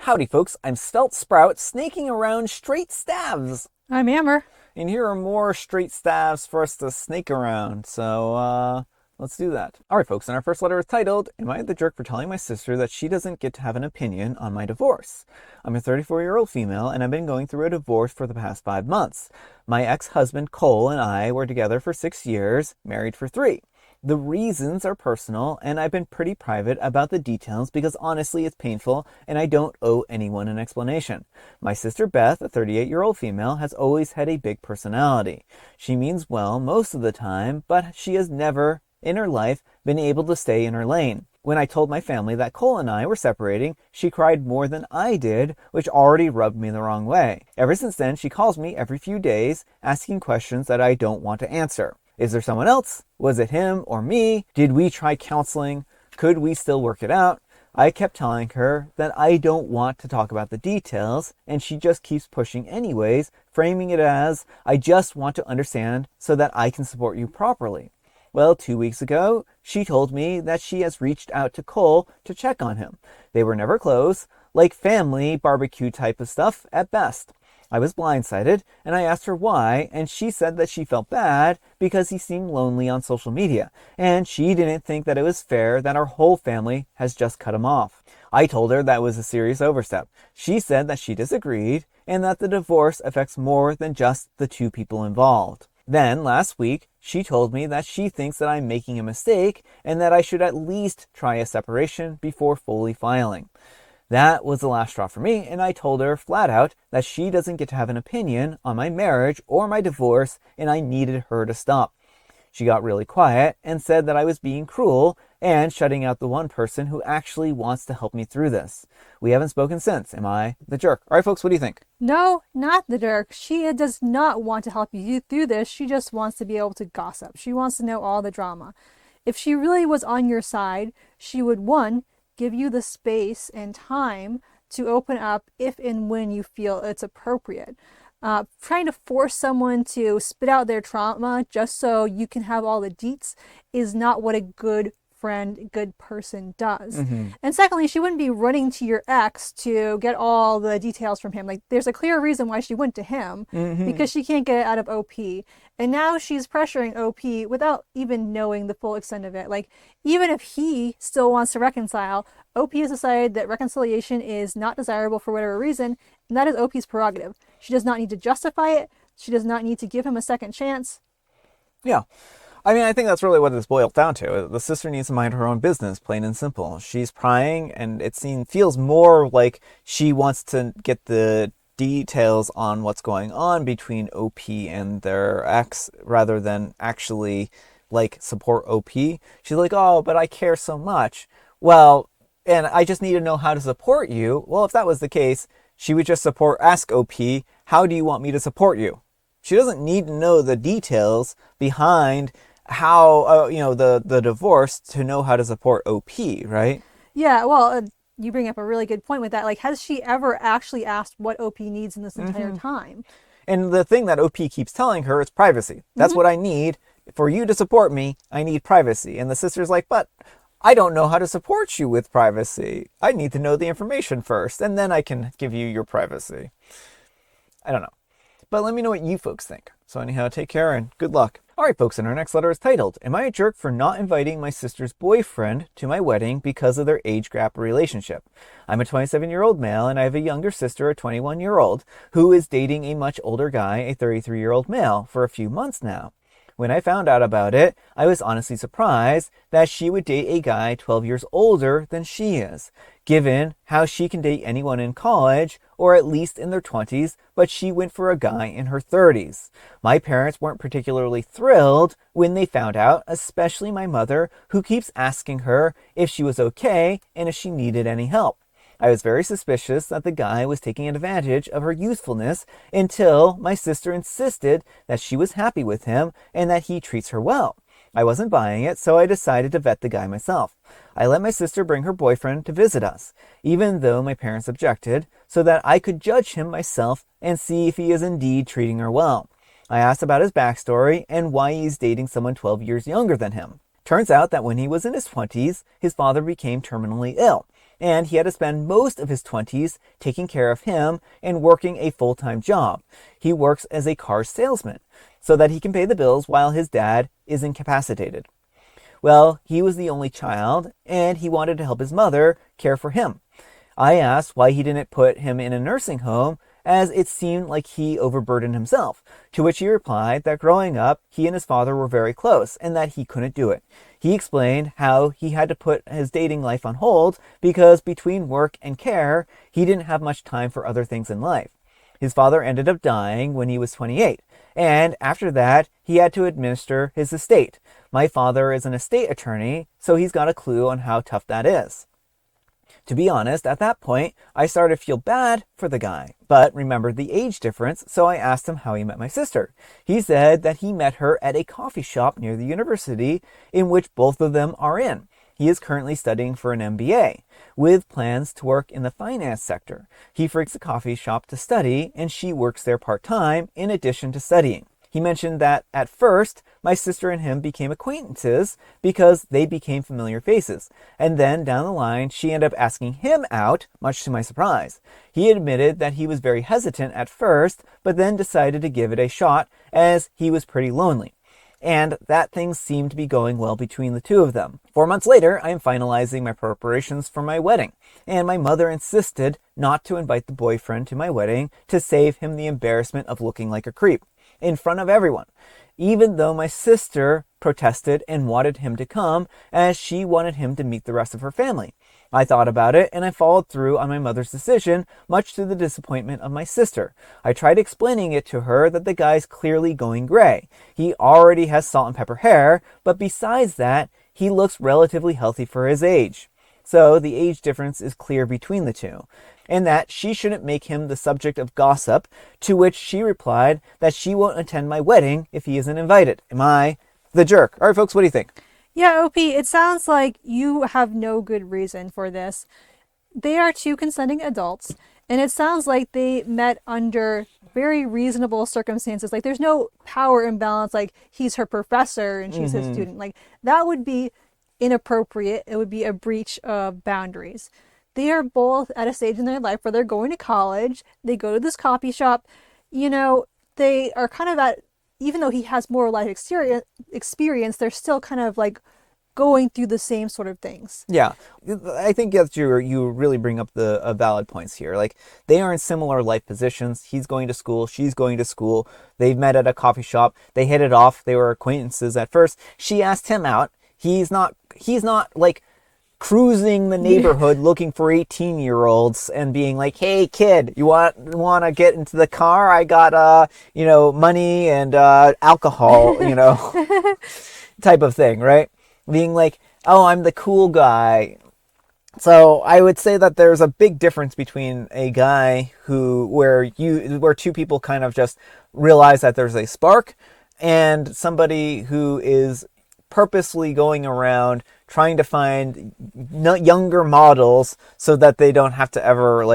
Howdy folks, I'm Svelte Sprout, snaking around straight staves. I'm Amber. And here are more straight staves for us to snake around, so let's do that. Alright folks, and our first letter is titled, Am I the jerk for telling my sister that she doesn't get to have an opinion on my divorce? I'm a 34-year-old female, and I've been going through a divorce for the past 5 months. My ex-husband Cole and I were together for 6 years, married for 3. The reasons are personal, and I've been pretty private about the details because honestly it's painful and I don't owe anyone an explanation. My sister Beth, a 38-year-old female, has always had a big personality. She means well most of the time, but she has never, in her life, been able to stay in her lane. When I told my family that Cole and I were separating, she cried more than I did, which already rubbed me the wrong way. Ever since then, she calls me every few days, asking questions that I don't want to answer. Is there someone else? Was it him or me? Did we try counseling? Could we still work it out? I kept telling her that I don't want to talk about the details, and she just keeps pushing anyways, framing it as, I just want to understand so that I can support you properly. Well, 2 weeks ago, she told me that she has reached out to Cole to check on him. They were never close, like family barbecue type of stuff at best. I was blindsided, and I asked her why, and she said that she felt bad because he seemed lonely on social media, and she didn't think that it was fair that our whole family has just cut him off. I told her that was a serious overstep. She said that she disagreed, and that the divorce affects more than just the 2 people involved. Then, last week, she told me that she thinks that I'm making a mistake, and that I should at least try a separation before fully filing. That was the last straw for me, and I told her flat out that she doesn't get to have an opinion on my marriage or my divorce, and I needed her to stop. She got really quiet and said that I was being cruel and shutting out the one person who actually wants to help me through this. We haven't spoken since. Am I the jerk? All right, folks, what do you think? No, not the jerk. She does not want to help you through this. She just wants to be able to gossip. She wants to know all the drama. If she really was on your side, she would, 1, give you the space and time to open up if and when you feel it's appropriate. Trying to force someone to spit out their trauma just so you can have all the deets is not what a good friend, good person does. And secondly, she wouldn't be running to your ex to get all the details from him. Like, there's a clear reason why she went to him, because she can't get it out of OP. And now she's pressuring OP without even knowing the full extent of it. Like, even if he still wants to reconcile, OP has decided that reconciliation is not desirable for whatever reason, and that is OP's prerogative. She does not need to justify it. She does not need to give him a second chance. Yeah. I mean, I think that's really what this boils down to. The sister needs to mind her own business, plain and simple. She's prying, and it feels more like she wants to get the details on what's going on between OP and their ex, rather than actually, support OP. She's like, oh, but I care so much. Well, and I just need to know how to support you. Well, if that was the case, she would just ask OP, how do you want me to support you? She doesn't need to know the details behind how, the divorce to know how to support OP, right? Yeah, well, you bring up a really good point with that. Like, has she ever actually asked what OP needs in this entire time? And the thing that OP keeps telling her is privacy. That's what I need. For you to support me, I need privacy. And the sister's like, but I don't know how to support you with privacy. I need to know the information first, and then I can give you your privacy. I don't know. But let me know what you folks think. So anyhow, take care and good luck. Alright folks, and our next letter is titled, Am I a jerk for not inviting my sister's boyfriend to my wedding because of their age gap relationship? I'm a 27-year-old male, and I have a younger sister, a 21-year-old, who is dating a much older guy, a 33-year-old male, for a few months now. When I found out about it, I was honestly surprised that she would date a guy 12 years older than she is, given how she can date anyone in college, or at least in their 20s, but she went for a guy in her 30s. My parents weren't particularly thrilled when they found out, especially my mother, who keeps asking her if she was okay and if she needed any help. I was very suspicious that the guy was taking advantage of her youthfulness until my sister insisted that she was happy with him and that he treats her well. I wasn't buying it, so I decided to vet the guy myself. I let my sister bring her boyfriend to visit us, even though my parents objected, so that I could judge him myself and see if he is indeed treating her well. I asked about his backstory and why he's dating someone 12 years younger than him. Turns out that when he was in his 20s, his father became terminally ill, and he had to spend most of his 20s taking care of him and working a full-time job. He works as a car salesman so that he can pay the bills while his dad is incapacitated. Well, he was the only child, and he wanted to help his mother care for him. I asked why he didn't put him in a nursing home, as it seemed like he overburdened himself, to which he replied that growing up, he and his father were very close, and that he couldn't do it. He explained how he had to put his dating life on hold because between work and care, he didn't have much time for other things in life. His father ended up dying when he was 28, and after that, he had to administer his estate. My father is an estate attorney, so he's got a clue on how tough that is. To be honest, at that point, I started to feel bad for the guy, but remembered the age difference, so I asked him how he met my sister. He said that he met her at a coffee shop near the university in which both of them are in. He is currently studying for an MBA, with plans to work in the finance sector. He frequents the coffee shop to study, and she works there part-time in addition to studying. He mentioned that at first, my sister and him became acquaintances because they became familiar faces. And then down the line, she ended up asking him out, much to my surprise. He admitted that he was very hesitant at first, but then decided to give it a shot as he was pretty lonely. And that things seemed to be going well between the two of them. 4 months later, I am finalizing my preparations for my wedding, and my mother insisted not to invite the boyfriend to my wedding to save him the embarrassment of looking like a creep in front of everyone, even though my sister protested and wanted him to come as she wanted him to meet the rest of her family. I thought about it and I followed through on my mother's decision, much to the disappointment of my sister. I tried explaining it to her that the guy's clearly going gray. He already has salt and pepper hair, but besides that, he looks relatively healthy for his age. So the age difference is clear between the two, and that she shouldn't make him the subject of gossip, to which she replied that she won't attend my wedding if he isn't invited. Am I the jerk? All right, folks, what do you think? Yeah, OP, it sounds like you have no good reason for this. They are two consenting adults, and it sounds like they met under very reasonable circumstances. Like, there's no power imbalance, like he's her professor and she's his student. Like, that would be inappropriate. It would be a breach of boundaries. They are both at a stage in their life where they're going to college. They go to this coffee shop. You know, they are kind of at, even though he has more life experience, they're still kind of like going through the same sort of things. Yeah, I think that you really bring up the valid points here. Like, they are in similar life positions. He's going to school. She's going to school. They've met at a coffee shop. They hit it off. They were acquaintances at first. She asked him out. He's not like cruising the neighborhood looking for 18-year-olds and being like, "Hey kid, you want to get into the car? I got money and alcohol, type of thing," right? Being like, "Oh, I'm the cool guy." So I would say that there's a big difference between a guy where two people kind of just realize that there's a spark, and somebody who is purposely going around trying to find younger models so that they don't have to ever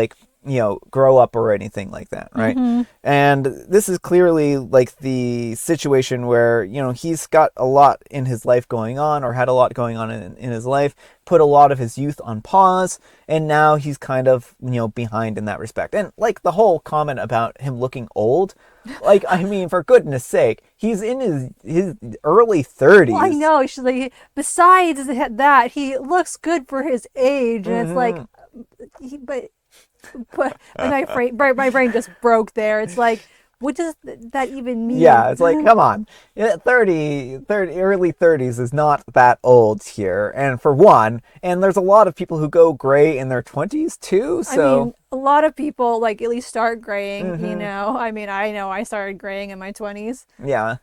grow up or anything like that, right? Mm-hmm. And this is clearly like the situation where, he's got a lot in his life going on, or had a lot going on in his life, put a lot of his youth on pause, and now he's kind of, behind in that respect. And like the whole comment about him looking old, like, I mean, for goodness sake, he's in his early 30s. Well, I know. She's like, besides that, he looks good for his age, and it's like, but my brain just broke there. It's like, what does that even mean? Yeah, it's like, come on. 30, early 30s is not that old here. And for one, and there's a lot of people who go gray in their 20s too. So I mean, a lot of people at least start graying, I mean, I know I started graying in my 20s. Yeah.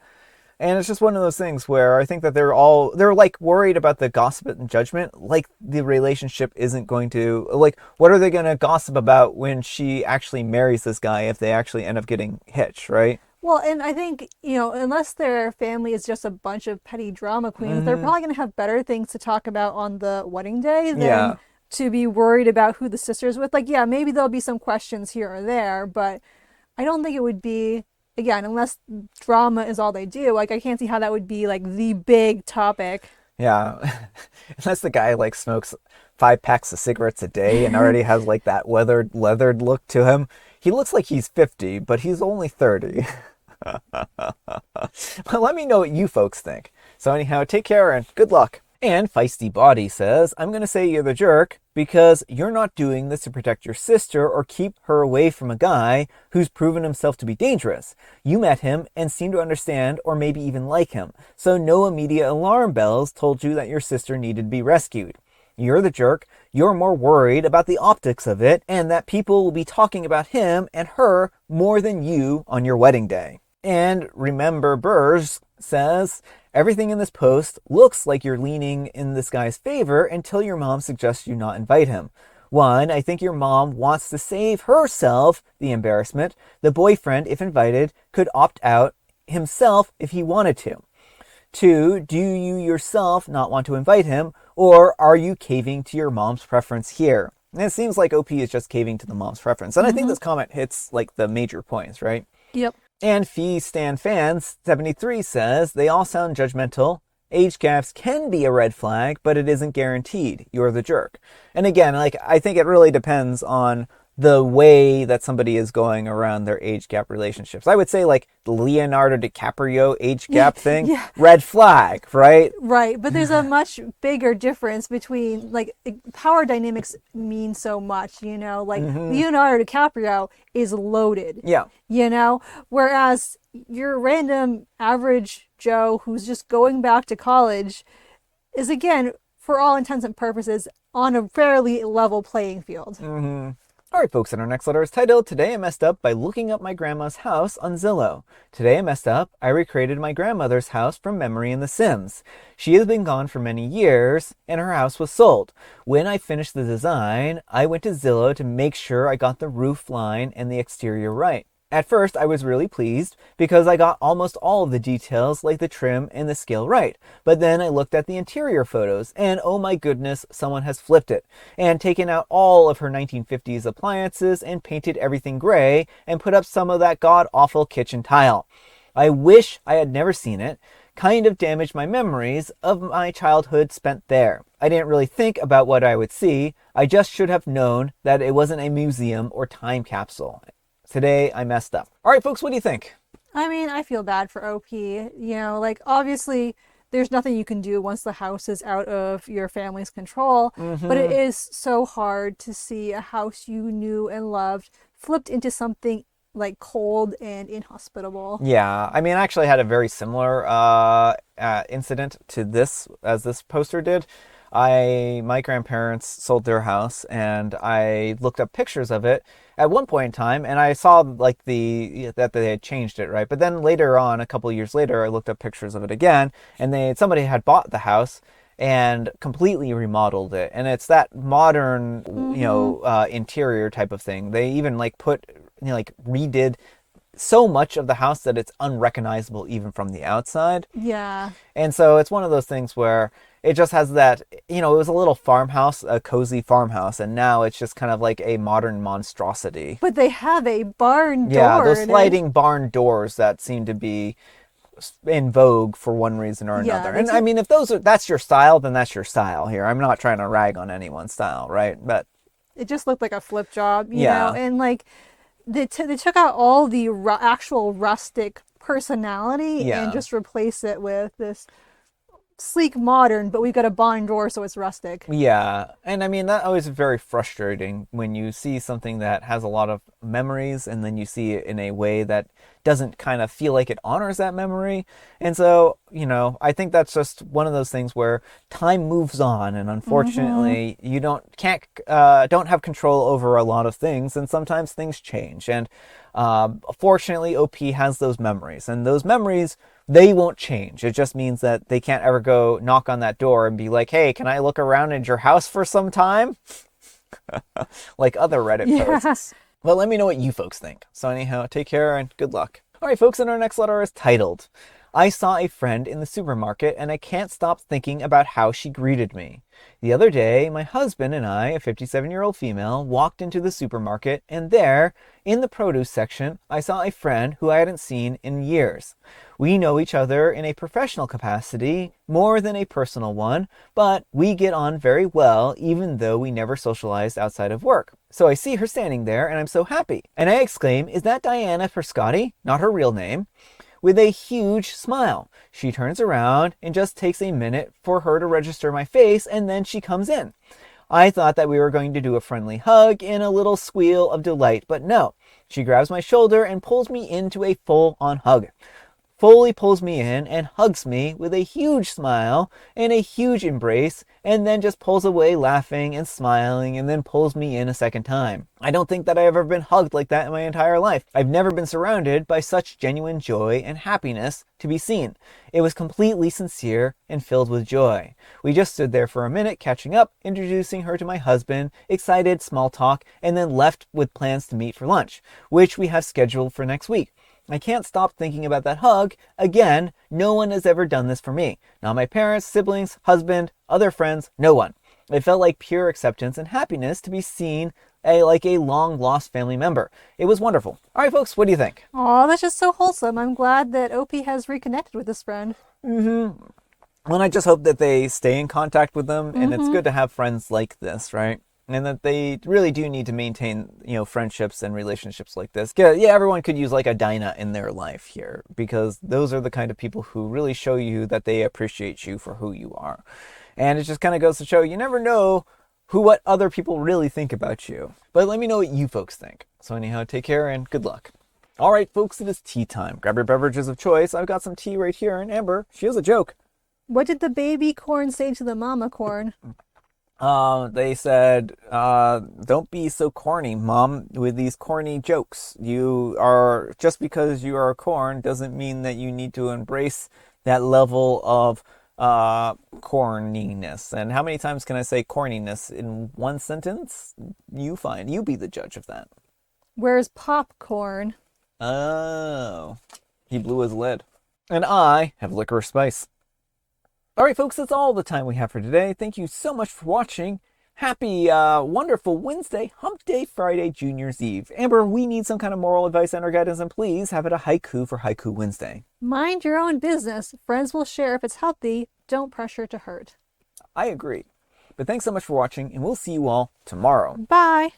And it's just one of those things where I think that they're like worried about the gossip and judgment. Like, the relationship isn't going to, like, what are they going to gossip about when she actually marries this guy if they actually end up getting hitched, right? Well, and I think, unless their family is just a bunch of petty drama queens, they're probably going to have better things to talk about on the wedding day than to be worried about who the sister's with. Like, yeah, maybe there'll be some questions here or there, but I don't think it would be, again, unless drama is all they do, like, I can't see how that would be like the big topic. Yeah. Unless the guy like smokes 5 packs of cigarettes a day and already has like that leathered look to him. He looks like he's 50, but he's only 30. But let me know what you folks think. So anyhow, take care and good luck. And Feisty Body says, I'm going to say you're the jerk because you're not doing this to protect your sister or keep her away from a guy who's proven himself to be dangerous. You met him and seem to understand or maybe even like him. So no immediate alarm bells told you that your sister needed to be rescued. You're the jerk. You're more worried about the optics of it and that people will be talking about him and her more than you on your wedding day. And Remember Burrs says, everything in this post looks like you're leaning in this guy's favor until your mom suggests you not invite him. One, I think your mom wants to save herself the embarrassment. The boyfriend, if invited, could opt out himself if he wanted to. Two, do you yourself not want to invite him, or are you caving to your mom's preference here? And it seems like OP is just caving to the mom's preference. And I think this comment hits like the major points, right? Yep. And Fee Stan Fans 73 says, they all sound judgmental. Age gaps can be a red flag, but it isn't guaranteed. You're the jerk. And again, like, I think it really depends on the way that somebody is going around their age gap relationships. I would say like the Leonardo DiCaprio age gap thing, Yeah. red flag, right? Right, but there's a much bigger difference between, like, power dynamics mean so much, you know, like Leonardo DiCaprio is loaded, Yeah. you know, whereas your random average Joe who's just going back to college is, again, for all intents and purposes, on a fairly level playing field. All right, folks, and our next letter is titled, Today I Messed Up by Looking Up My Grandma's House on Zillow. Today I messed up. I recreated my grandmother's house from memory in The Sims. She has been gone for many years, and her house was sold. When I finished the design, I went to Zillow to make sure I got the roof line and the exterior right. At first, I was really pleased because I got almost all of the details like the trim and the scale right. But then I looked at the interior photos and oh my goodness, someone has flipped it and taken out all of her 1950s appliances and painted everything gray and put up some of that god-awful kitchen tile. I wish I had never seen it. Kind of damaged my memories of my childhood spent there. I didn't really think about what I would see. I just should have known that it wasn't a museum or time capsule. Today I messed up. All right, folks, what do you think? I mean, I feel bad for OP. You know, like, obviously, there's nothing you can do once the house is out of your family's control, but it is so hard to see a house you knew and loved flipped into something like cold and inhospitable. Yeah, I mean, I actually had a very similar incident to this as this poster did. My grandparents sold their house and I looked up pictures of it at one point in time and I saw like that they had changed it, right? But then later on, a couple of years later, I looked up pictures of it again and somebody had bought the house and completely remodeled it. And it's that modern, interior type of thing. They even like redid so much of the house that it's unrecognizable even from the outside. Yeah. And so it's one of those things where it just has that, it was a little farmhouse, a cozy farmhouse, and now it's just kind of like a modern monstrosity. But they have a barn door. Yeah, those sliding barn doors that seem to be in vogue for one reason or another. And I mean, if that's your style, then that's your style here. I'm not trying to rag on anyone's style, right? But it just looked like a flip job, you know? And like, they took out all the actual rustic personality and just replaced it with this sleek modern, but we've got a barn door, so it's rustic. Yeah, and I mean, that always is very frustrating when you see something that has a lot of memories and then you see it in a way that doesn't kind of feel like it honors that memory. And so, I think that's just one of those things where time moves on, and unfortunately, you don't have control over a lot of things, and sometimes things change. And fortunately, OP has those memories, and those memories, they won't change. It just means that they can't ever go knock on that door and be like, hey, can I look around in your house for some time? Like other Reddit posts. Well, let me know what you folks think. So anyhow, take care and good luck. All right, folks, and our next letter is titled, I saw a friend in the supermarket and I can't stop thinking about how she greeted me. The other day, my husband and I, a 57-year-old female, walked into the supermarket, and there, in the produce section, I saw a friend who I hadn't seen in years. We know each other in a professional capacity more than a personal one, but we get on very well even though we never socialized outside of work. So I see her standing there and I'm so happy. And I exclaim, "Is that Diana Perscotti?" Not her real name. With a huge smile. She turns around and just takes a minute for her to register my face, and then she comes in. I thought that we were going to do a friendly hug and a little squeal of delight, but no. She grabs my shoulder and pulls me into a full-on hug. Fully pulls me in and hugs me with a huge smile and a huge embrace, and then just pulls away laughing and smiling, and then pulls me in a second time. I don't think that I've ever been hugged like that in my entire life. I've never been surrounded by such genuine joy and happiness to be seen. It was completely sincere and filled with joy. We just stood there for a minute catching up, introducing her to my husband, excited small talk, and then left with plans to meet for lunch, which we have scheduled for next week. I can't stop thinking about that hug. Again, no one has ever done this for me. Not my parents, siblings, husband, other friends, no one. It felt like pure acceptance and happiness to be seen like a long-lost family member. It was wonderful. All right, folks, what do you think? Oh, that's just so wholesome. I'm glad that Opie has reconnected with this friend. Well, I just hope that they stay in contact with them, and it's good to have friends like this, right? And that they really do need to maintain, friendships and relationships like this. Yeah, everyone could use like a Dinah in their life here, because those are the kind of people who really show you that they appreciate you for who you are. And it just kind of goes to show you never know what other people really think about you. But let me know what you folks think. So anyhow, take care and good luck. All right, folks, it is tea time. Grab your beverages of choice. I've got some tea right here. And Amber, she has a joke. What did the baby corn say to the mama corn? They said, don't be so corny, Mom, with these corny jokes. Just because you are a corn doesn't mean that you need to embrace that level of corniness. And how many times can I say corniness in one sentence? You be the judge of that. Where's popcorn? Oh, he blew his lid. And I have licorice spice. All right, folks, that's all the time we have for today. Thank you so much for watching. Happy, wonderful Wednesday, Hump Day Friday, Junior's Eve. Amber, we need some kind of moral advice and or guidance, and please have it a haiku for Haiku Wednesday. Mind your own business. Friends will share if it's healthy. Don't pressure to hurt. I agree. But thanks so much for watching, and we'll see you all tomorrow. Bye.